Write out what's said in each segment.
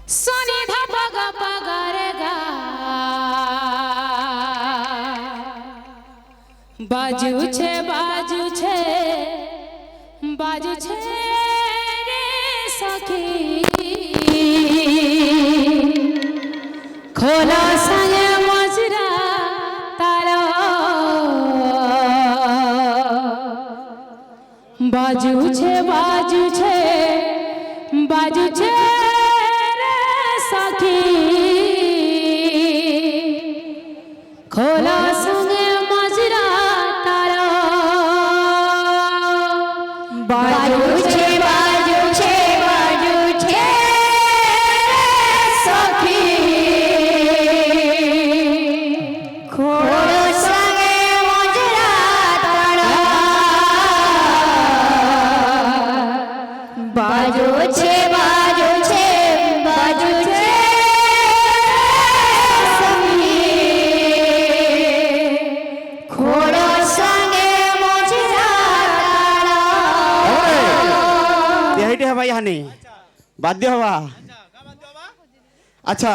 सोनी धपा गा पगा रे गा बाजू छे रे सखी खोला संगे मजरा तारा बाजू छे रे सखी खोला संगे मजरा तारा बाजू छे सखी खोला संगे मजरा तारा बाजू छे सखी खोला संगे मजरा तारा यही हवा यहाँ नहीं बाध्य हवा अच्छा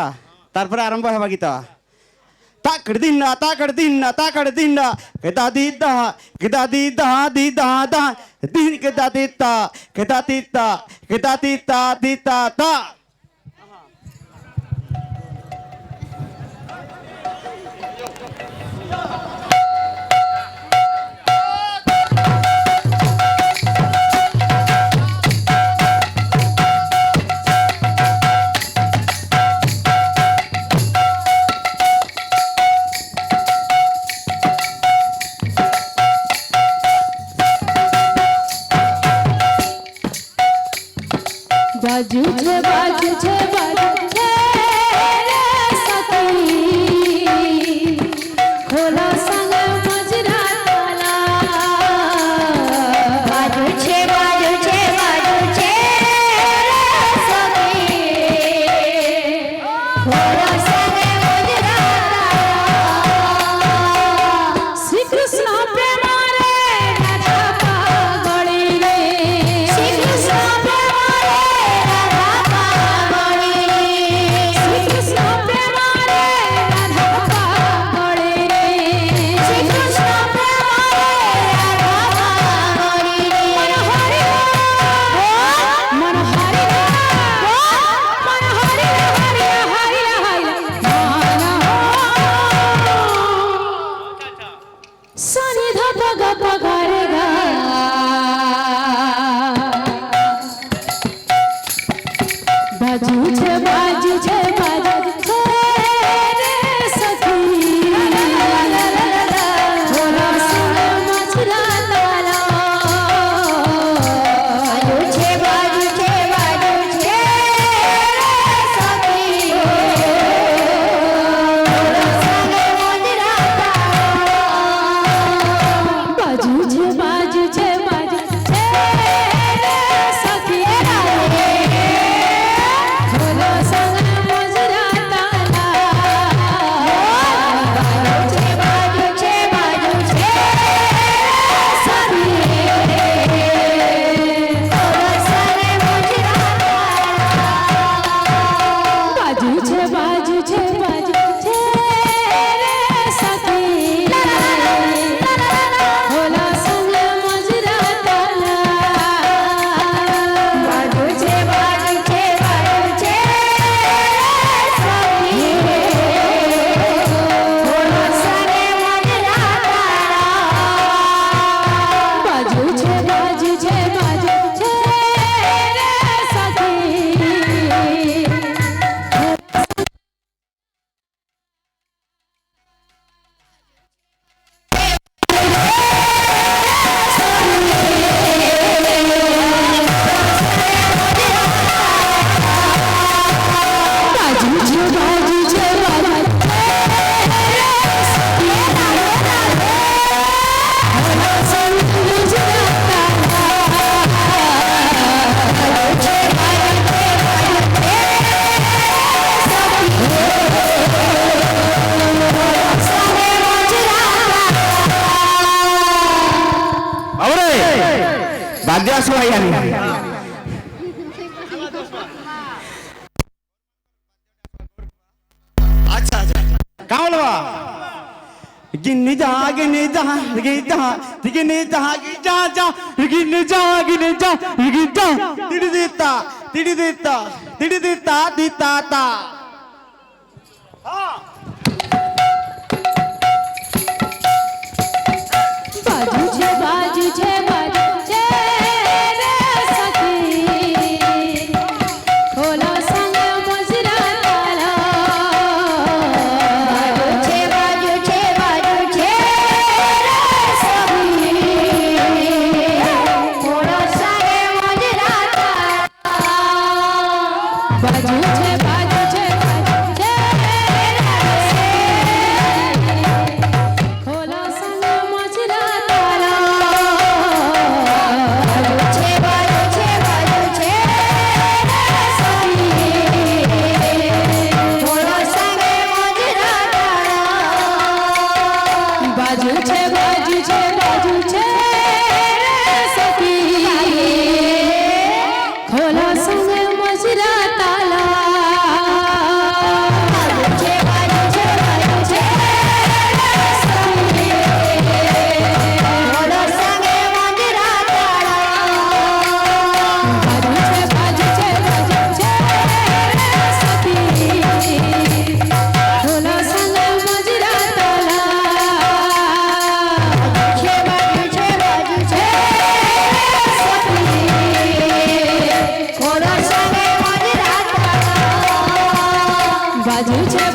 तारपर आरंभ हवा गीता ताकड़ दिन्ना केदा दीदा दिन केदा दीता ता बाजू छे रे सखी खोला संगे मजरा ताला बाजू छे रे सखी खोला संगे मजरा ताला श्री कृष्ण प्रेम रे राधा पागली रे श्री कृष्ण बाजू छे रे सखी खोला संगे मजरा ताला बाजू छे रे सखी खोला संगे मजरा ताला बाजू छे रे सखी खोला संगे मजरा ताला बाजू छे सखी खोला संगे मजरा ताला बाजू छे रे सखी खोला संगे मजरा ताला बाजू छे बाध्य असो का बोलवा गिन्नी जा गिन्नी जा गिन्नी जा गिन्नी जा गिन्नी जा गिन्नी जा गिन्नी जा तिड़ी देता तिड़ी देता तिड़ी देता देता ता बाजू छे रे सखी खोला संग मजरा ताला बाजू छे रे सखी खोला संग मजरा ताला बाजू छे खोला संग मजरा ताला बाजू छे रे सखी खोला संग मजरा ताला बाजू छे